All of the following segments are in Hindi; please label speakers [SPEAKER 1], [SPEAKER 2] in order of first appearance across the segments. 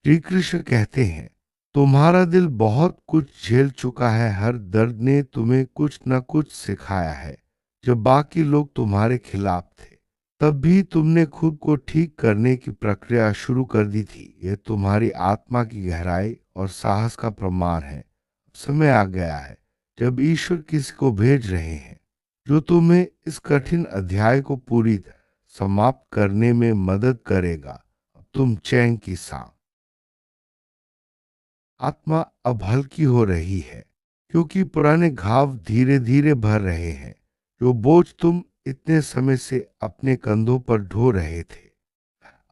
[SPEAKER 1] श्री कृष्ण कहते हैं, तुम्हारा दिल बहुत कुछ झेल चुका है, हर दर्द ने तुम्हें कुछ न कुछ सिखाया है। जब बाकी लोग तुम्हारे खिलाफ थे, तब भी तुमने खुद को ठीक करने की प्रक्रिया शुरू कर दी थी। यह तुम्हारी आत्मा की गहराई और साहस का प्रमाण है। समय आ गया है जब ईश्वर किसी को भेज रहे हैं जो तुम्हें इस कठिन अध्याय को पूरी तरह समाप्त करने में मदद करेगा। अब तुम चैन की सांस। आत्मा अब हल्की हो रही है, क्योंकि पुराने घाव धीरे धीरे भर रहे हैं। जो बोझ तुम इतने समय से अपने कंधों पर ढो रहे थे,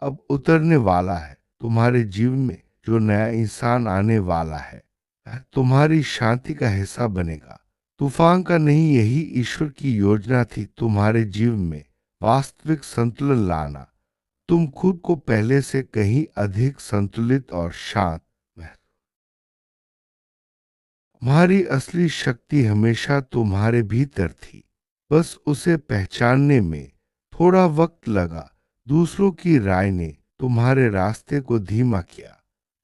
[SPEAKER 1] अब उतरने वाला है। तुम्हारे जीवन में जो नया इंसान आने वाला है, वह तुम्हारी शांति का हिस्सा बनेगा। तूफान का नहीं, यही ईश्वर की योजना थी, तुम्हारे जीवन में वास्तविक संतुलन लाना। तुम खुद को पहले से कहीं अधिक संतुलित और शांत। तुम्हारी असली शक्ति हमेशा तुम्हारे भीतर थी, बस उसे पहचानने में थोड़ा वक्त लगा। दूसरों की राय ने तुम्हारे रास्ते को धीमा किया,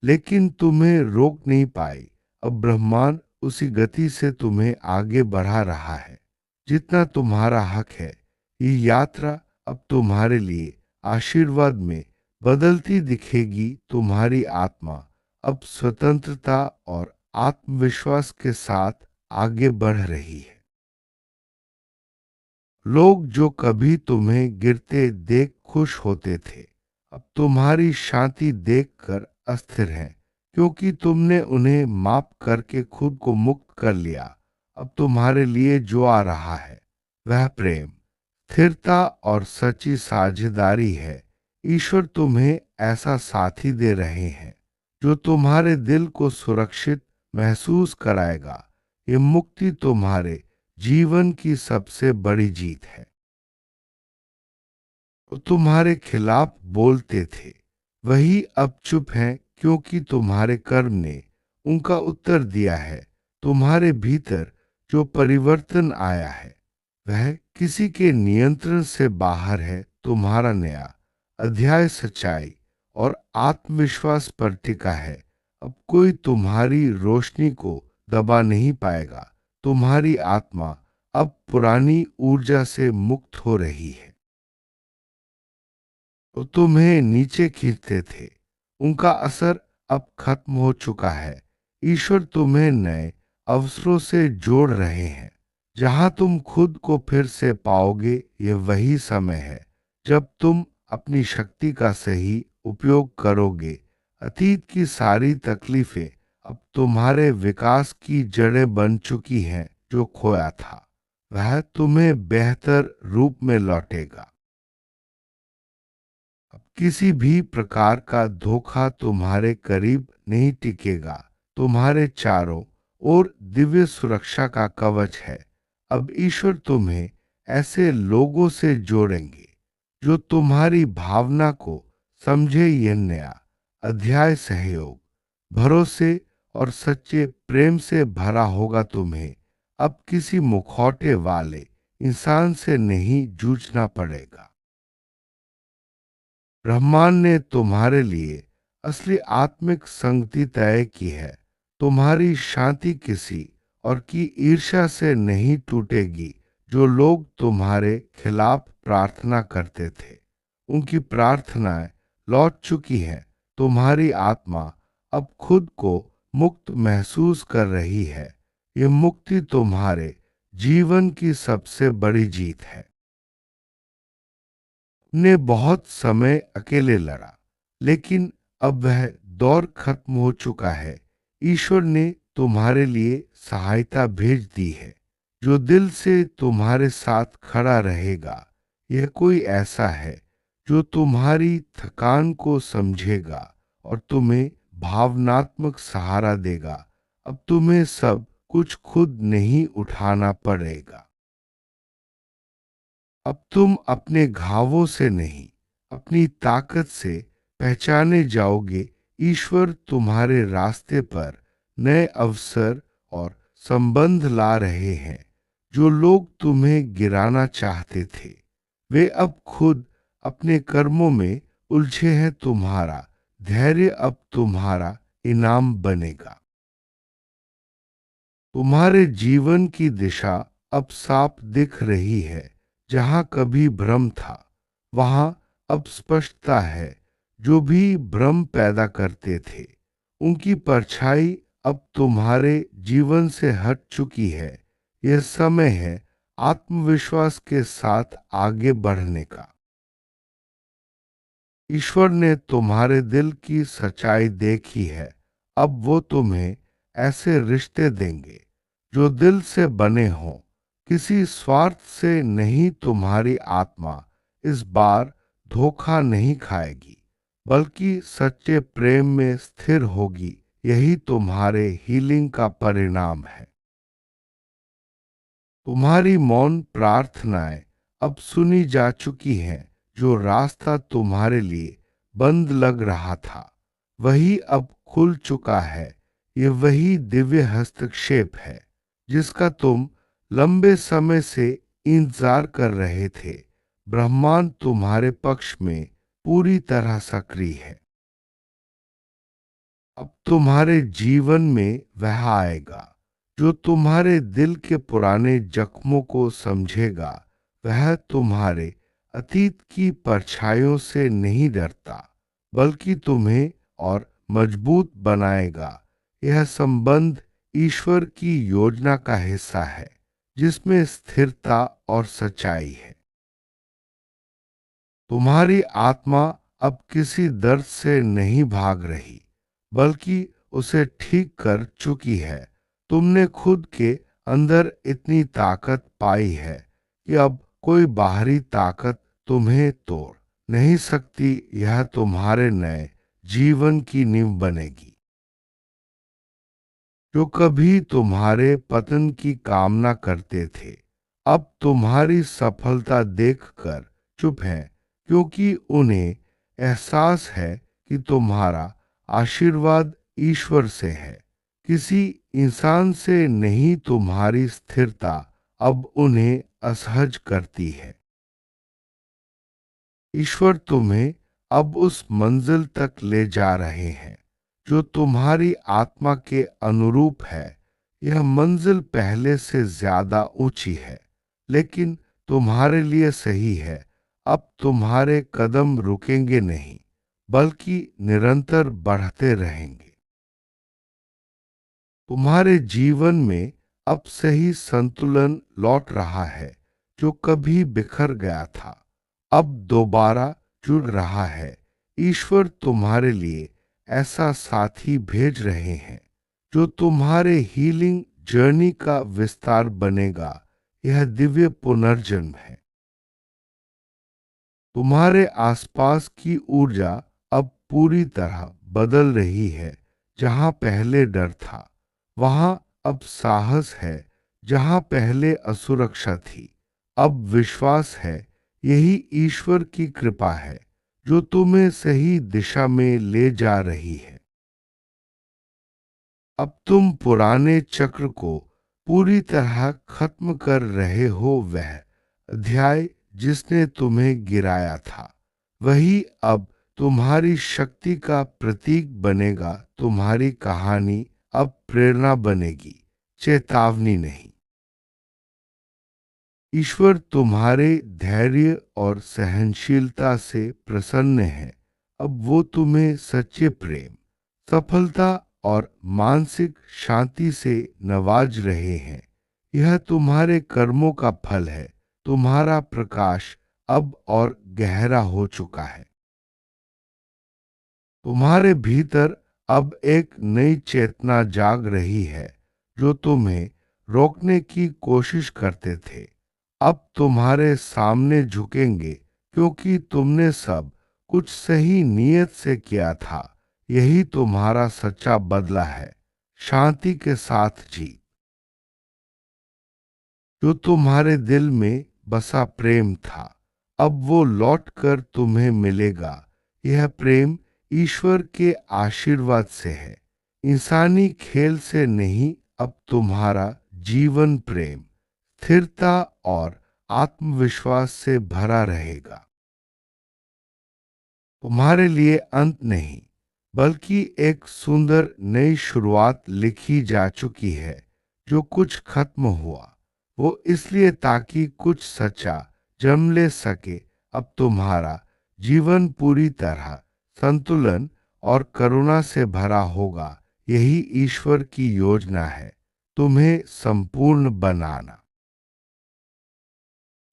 [SPEAKER 1] लेकिन तुम्हें रोक नहीं पाई। अब ब्रह्मांड उसी गति से तुम्हें आगे बढ़ा रहा है जितना तुम्हारा हक है। ये यात्रा अब तुम्हारे लिए आशीर्वाद में बदलती दिखेगी। तुम्हारी आत्मा अब स्वतंत्रता और आत्मविश्वास के साथ आगे बढ़ रही है। लोग जो कभी तुम्हें गिरते देख खुश होते थे, अब तुम्हारी शांति देखकर अस्थिर हैं, क्योंकि तुमने उन्हें माफ करके खुद को मुक्त कर लिया। अब तुम्हारे लिए जो आ रहा है वह प्रेम, स्थिरता और सच्ची साझेदारी है। ईश्वर तुम्हें ऐसा साथी दे रहे हैं जो तुम्हारे दिल को सुरक्षित महसूस कराएगा। ये मुक्ति तुम्हारे जीवन की सबसे बड़ी जीत है। वो तुम्हारे खिलाफ बोलते थे, वही अब चुप हैं, क्योंकि तुम्हारे कर्म ने उनका उत्तर दिया है। तुम्हारे भीतर जो परिवर्तन आया है वह किसी के नियंत्रण से बाहर है। तुम्हारा नया अध्याय सच्चाई और आत्मविश्वास पर टिका है। अब कोई तुम्हारी रोशनी को दबा नहीं पाएगा। तुम्हारी आत्मा अब पुरानी ऊर्जा से मुक्त हो रही है। तो तुम्हें नीचे खींचते थे, उनका असर अब खत्म हो चुका है। ईश्वर तुम्हें नए अवसरों से जोड़ रहे हैं, जहां तुम खुद को फिर से पाओगे। ये वही समय है जब तुम अपनी शक्ति का सही उपयोग करोगे। अतीत की सारी तकलीफें अब तुम्हारे विकास की जड़ें बन चुकी हैं। जो खोया था वह तुम्हें बेहतर रूप में लौटेगा। अब किसी भी प्रकार का धोखा तुम्हारे करीब नहीं टिकेगा। तुम्हारे चारों ओर दिव्य सुरक्षा का कवच है। अब ईश्वर तुम्हें ऐसे लोगों से जोड़ेंगे जो तुम्हारी भावना को समझे। यह नया अध्याय सहयोग, भरोसे और सच्चे प्रेम से भरा होगा। तुम्हें अब किसी मुखौटे वाले इंसान से नहीं जूझना पड़ेगा। ब्रह्मांड ने तुम्हारे लिए असली आत्मिक संगति तय की है। तुम्हारी शांति किसी और की ईर्ष्या से नहीं टूटेगी। जो लोग तुम्हारे खिलाफ प्रार्थना करते थे, उनकी प्रार्थनाएं लौट चुकी हैं। तुम्हारी आत्मा अब खुद को मुक्त महसूस कर रही है। ये मुक्ति तुम्हारे जीवन की सबसे बड़ी जीत है। ने बहुत समय अकेले लड़ा, लेकिन अब वह दौर खत्म हो चुका है। ईश्वर ने तुम्हारे लिए सहायता भेज दी है, जो दिल से तुम्हारे साथ खड़ा रहेगा। यह कोई ऐसा है जो तुम्हारी थकान को समझेगा और तुम्हें भावनात्मक सहारा देगा। अब तुम्हें सब कुछ खुद नहीं उठाना पड़ेगा। अब तुम अपने घावों से नहीं, अपनी ताकत से पहचाने जाओगे। ईश्वर तुम्हारे रास्ते पर नए अवसर और संबंध ला रहे हैं। जो लोग तुम्हें गिराना चाहते थे, वे अब खुद अपने कर्मों में उलझे हैं। तुम्हारा धैर्य अब तुम्हारा इनाम बनेगा। तुम्हारे जीवन की दिशा अब साफ दिख रही है। जहां कभी भ्रम था, वहां अब स्पष्टता है। जो भी भ्रम पैदा करते थे, उनकी परछाई अब तुम्हारे जीवन से हट चुकी है। यह समय है आत्मविश्वास के साथ आगे बढ़ने का। ईश्वर ने तुम्हारे दिल की सच्चाई देखी है। अब वो तुम्हें ऐसे रिश्ते देंगे जो दिल से बने हों, किसी स्वार्थ से नहीं। तुम्हारी आत्मा इस बार धोखा नहीं खाएगी, बल्कि सच्चे प्रेम में स्थिर होगी। यही तुम्हारे हीलिंग का परिणाम है। तुम्हारी मौन प्रार्थनाएं अब सुनी जा चुकी हैं। जो रास्ता तुम्हारे लिए बंद लग रहा था, वही अब खुल चुका है। ये वही दिव्य हस्तक्षेप है जिसका तुम लंबे समय से इंतजार कर रहे थे। ब्रह्मांड तुम्हारे पक्ष में पूरी तरह सक्रिय है। अब तुम्हारे जीवन में वह आएगा जो तुम्हारे दिल के पुराने जख्मों को समझेगा। वह तुम्हारे अतीत की परछाइयों से नहीं डरता, बल्कि तुम्हें और मजबूत बनाएगा। यह संबंध ईश्वर की योजना का हिस्सा है, जिसमें स्थिरता और सच्चाई है। तुम्हारी आत्मा अब किसी दर्द से नहीं भाग रही, बल्कि उसे ठीक कर चुकी है। तुमने खुद के अंदर इतनी ताकत पाई है कि अब कोई बाहरी ताकत तुम्हें तोड़ नहीं सकती। यह तुम्हारे नए जीवन की नींव बनेगी। जो कभी तुम्हारे पतन की कामना करते थे, अब तुम्हारी सफलता देखकर चुप हैं, क्योंकि उन्हें एहसास है कि तुम्हारा आशीर्वाद ईश्वर से है, किसी इंसान से नहीं। तुम्हारी स्थिरता अब उन्हें असहज करती है। ईश्वर तुम्हें अब उस मंजिल तक ले जा रहे हैं जो तुम्हारी आत्मा के अनुरूप है। यह मंजिल पहले से ज्यादा ऊंची है, लेकिन तुम्हारे लिए सही है। अब तुम्हारे कदम रुकेंगे नहीं, बल्कि निरंतर बढ़ते रहेंगे। तुम्हारे जीवन में अब सही संतुलन लौट रहा है। जो कभी बिखर गया था, अब दोबारा जुड़ रहा है। ईश्वर तुम्हारे लिए ऐसा साथी भेज रहे हैं जो तुम्हारे हीलिंग जर्नी का विस्तार बनेगा। यह दिव्य पुनर्जन्म है। तुम्हारे आसपास की ऊर्जा अब पूरी तरह बदल रही है। जहां पहले डर था, वहां अब साहस है। जहां पहले असुरक्षा थी, अब विश्वास है। यही ईश्वर की कृपा है जो तुम्हें सही दिशा में ले जा रही है। अब तुम पुराने चक्र को पूरी तरह खत्म कर रहे हो। वह अध्याय जिसने तुम्हें गिराया था, वही अब तुम्हारी शक्ति का प्रतीक बनेगा। तुम्हारी कहानी अब प्रेरणा बनेगी, चेतावनी नहीं। ईश्वर तुम्हारे धैर्य और सहनशीलता से प्रसन्न है। अब वो तुम्हें सच्चे प्रेम, सफलता और मानसिक शांति से नवाज रहे हैं। यह तुम्हारे कर्मों का फल है। तुम्हारा प्रकाश अब और गहरा हो चुका है। तुम्हारे भीतर अब एक नई चेतना जाग रही है। जो तुम्हें रोकने की कोशिश करते थे, अब तुम्हारे सामने झुकेंगे, क्योंकि तुमने सब कुछ सही नीयत से किया था। यही तुम्हारा सच्चा बदला है। शांति के साथ जी। जो तुम्हारे दिल में बसा प्रेम था, अब वो लौट कर तुम्हें मिलेगा। यह प्रेम ईश्वर के आशीर्वाद से है, इंसानी खेल से नहीं। अब तुम्हारा जीवन प्रेम, स्थिरता और आत्मविश्वास से भरा रहेगा। तुम्हारे लिए अंत नहीं, बल्कि एक सुंदर नई शुरुआत लिखी जा चुकी है। जो कुछ खत्म हुआ वो इसलिए ताकि कुछ सच्चा जन्म ले सके। अब तुम्हारा जीवन पूरी तरह संतुलन और करुणा से भरा होगा। यही ईश्वर की योजना है, तुम्हें संपूर्ण बनाना।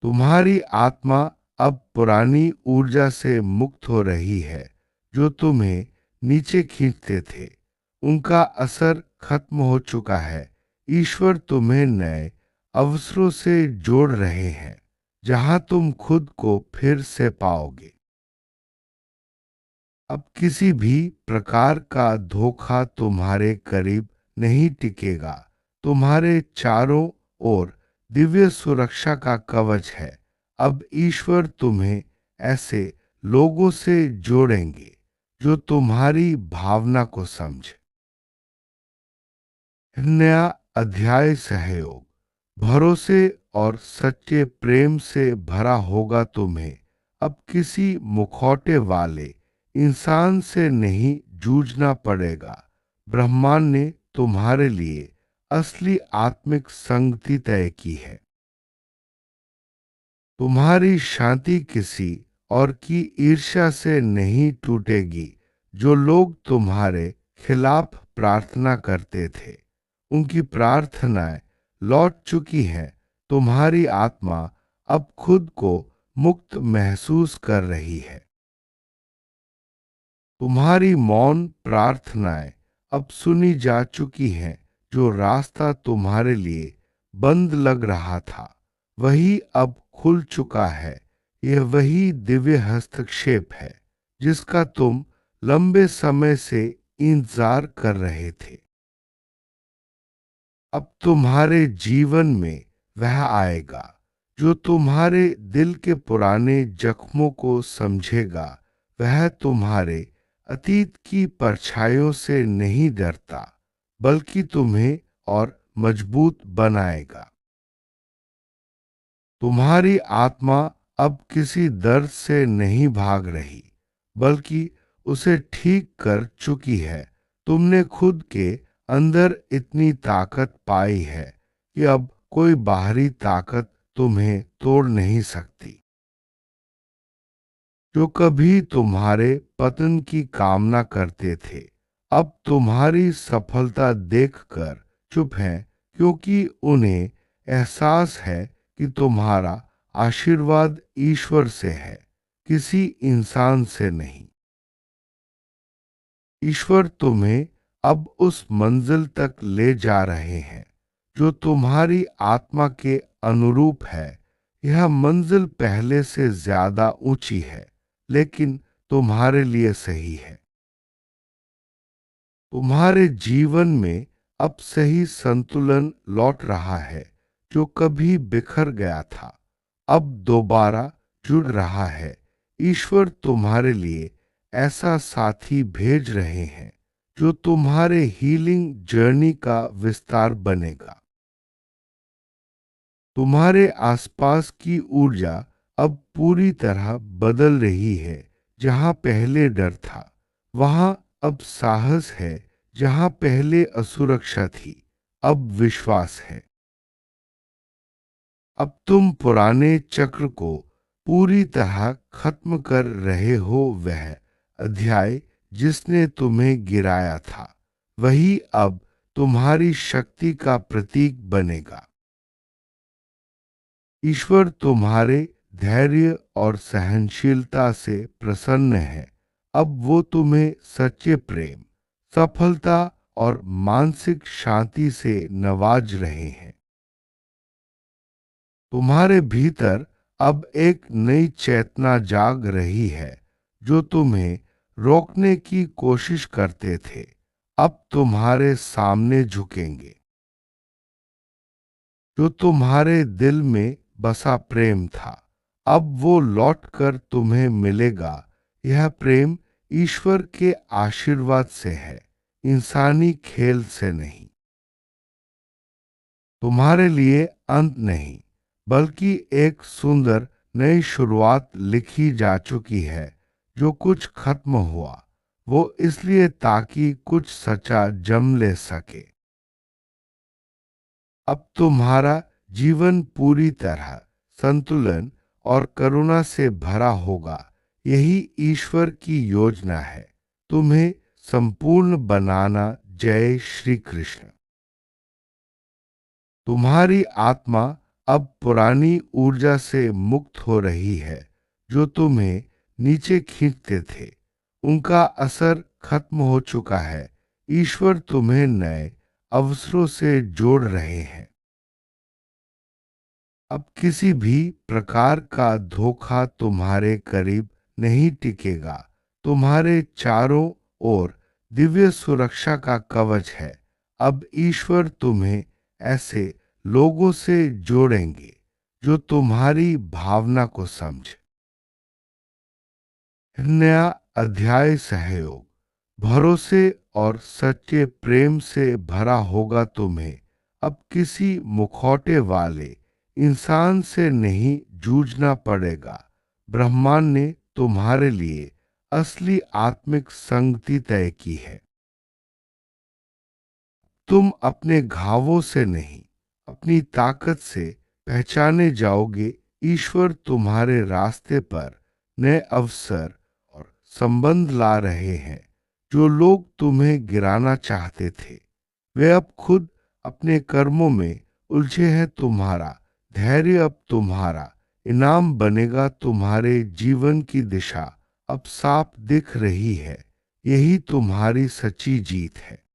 [SPEAKER 1] तुम्हारी आत्मा अब पुरानी ऊर्जा से मुक्त हो रही है जो तुम्हें नीचे खींचते थे। उनका असर खत्म हो चुका है। ईश्वर तुम्हें नए अवसरों से जोड़ रहे हैं जहां तुम खुद को फिर से पाओगे। अब किसी भी प्रकार का धोखा तुम्हारे करीब नहीं टिकेगा। तुम्हारे चारों ओर दिव्य सुरक्षा का कवच है। अब ईश्वर तुम्हें ऐसे लोगों से जोड़ेंगे जो तुम्हारी भावना को समझे। नया अध्याय सहयोग भरोसे और सच्चे प्रेम से भरा होगा। तुम्हें अब किसी मुखौटे वाले इंसान से नहीं जूझना पड़ेगा। ब्रह्मांड ने तुम्हारे लिए असली आत्मिक संगति तय की है। तुम्हारी शांति किसी और की ईर्ष्या से नहीं टूटेगी। जो लोग तुम्हारे खिलाफ प्रार्थना करते थे उनकी प्रार्थनाएं लौट चुकी हैं। तुम्हारी आत्मा अब खुद को मुक्त महसूस कर रही है। तुम्हारी मौन प्रार्थनाएं अब सुनी जा चुकी हैं। जो रास्ता तुम्हारे लिए बंद लग रहा था वही अब खुल चुका है। यह वही दिव्य हस्तक्षेप है जिसका तुम लंबे समय से इंतजार कर रहे थे। अब तुम्हारे जीवन में वह आएगा जो तुम्हारे दिल के पुराने जख्मों को समझेगा। वह तुम्हारे अतीत की परछाइयों से नहीं डरता बल्कि तुम्हें और मजबूत बनाएगा। तुम्हारी आत्मा अब किसी दर्द से नहीं भाग रही बल्कि उसे ठीक कर चुकी है। तुमने खुद के अंदर इतनी ताकत पाई है कि अब कोई बाहरी ताकत तुम्हें तोड़ नहीं सकती। जो कभी तुम्हारे पतन की कामना करते थे अब तुम्हारी सफलता देखकर चुप हैं, क्योंकि उन्हें एहसास है कि तुम्हारा आशीर्वाद ईश्वर से है, किसी इंसान से नहीं। ईश्वर तुम्हें अब उस मंजिल तक ले जा रहे हैं जो तुम्हारी आत्मा के अनुरूप है। यह मंजिल पहले से ज्यादा ऊंची है लेकिन तुम्हारे लिए सही है। तुम्हारे जीवन में अब सही संतुलन लौट रहा है। जो कभी बिखर गया था अब दोबारा जुड़ रहा है। ईश्वर तुम्हारे लिए ऐसा साथी भेज रहे हैं जो तुम्हारे हीलिंग जर्नी का विस्तार बनेगा। तुम्हारे आसपास की ऊर्जा अब पूरी तरह बदल रही है। जहां पहले डर था वहां अब साहस है। जहां पहले असुरक्षा थी अब विश्वास है। अब तुम पुराने चक्र को पूरी तरह खत्म कर रहे हो। वह अध्याय जिसने तुम्हें गिराया था वही अब तुम्हारी शक्ति का प्रतीक बनेगा। ईश्वर तुम्हारे धैर्य और सहनशीलता से प्रसन्न है। अब वो तुम्हें सच्चे प्रेम, सफलता और मानसिक शांति से नवाज रहे हैं। तुम्हारे भीतर अब एक नई चेतना जाग रही है। जो तुम्हें रोकने की कोशिश करते थे अब तुम्हारे सामने झुकेंगे। जो तुम्हारे दिल में बसा प्रेम था अब वो लौटकर तुम्हें मिलेगा। यह प्रेम ईश्वर के आशीर्वाद से है, इंसानी खेल से नहीं। तुम्हारे लिए अंत नहीं बल्कि एक सुंदर नई शुरुआत लिखी जा चुकी है। जो कुछ खत्म हुआ वो इसलिए ताकि कुछ सच्चा जम ले सके। अब तुम्हारा जीवन पूरी तरह संतुलन और करुणा से भरा होगा। यही ईश्वर की योजना है, तुम्हें संपूर्ण बनाना। जय श्री कृष्ण। तुम्हारी आत्मा अब पुरानी ऊर्जा से मुक्त हो रही है, जो तुम्हें नीचे खींचते थे। उनका असर खत्म हो चुका है। ईश्वर तुम्हें नए अवसरों से जोड़ रहे हैं। अब किसी भी प्रकार का धोखा तुम्हारे करीब नहीं टिकेगा। तुम्हारे चारों ओर दिव्य सुरक्षा का कवच है। अब ईश्वर तुम्हें ऐसे लोगों से जोड़ेंगे जो तुम्हारी भावना को समझ। नया अध्याय सहयोग, भरोसे और सच्चे प्रेम से भरा होगा। तुम्हें अब किसी मुखौटे वाले इंसान से नहीं जूझना पड़ेगा। ब्रह्मांड ने तुम्हारे लिए असली आत्मिक संगति तय की है। तुम अपने घावों से नहीं, अपनी ताकत से पहचाने जाओगे। ईश्वर तुम्हारे रास्ते पर नए अवसर और संबंध ला रहे हैं। जो लोग तुम्हें गिराना चाहते थे, वे अब खुद अपने कर्मों में उलझे हैं। तुम्हारा धैर्य अब तुम्हारा इनाम बनेगा। तुम्हारे जीवन की दिशा अब साफ दिख रही है। यही तुम्हारी सच्ची जीत है।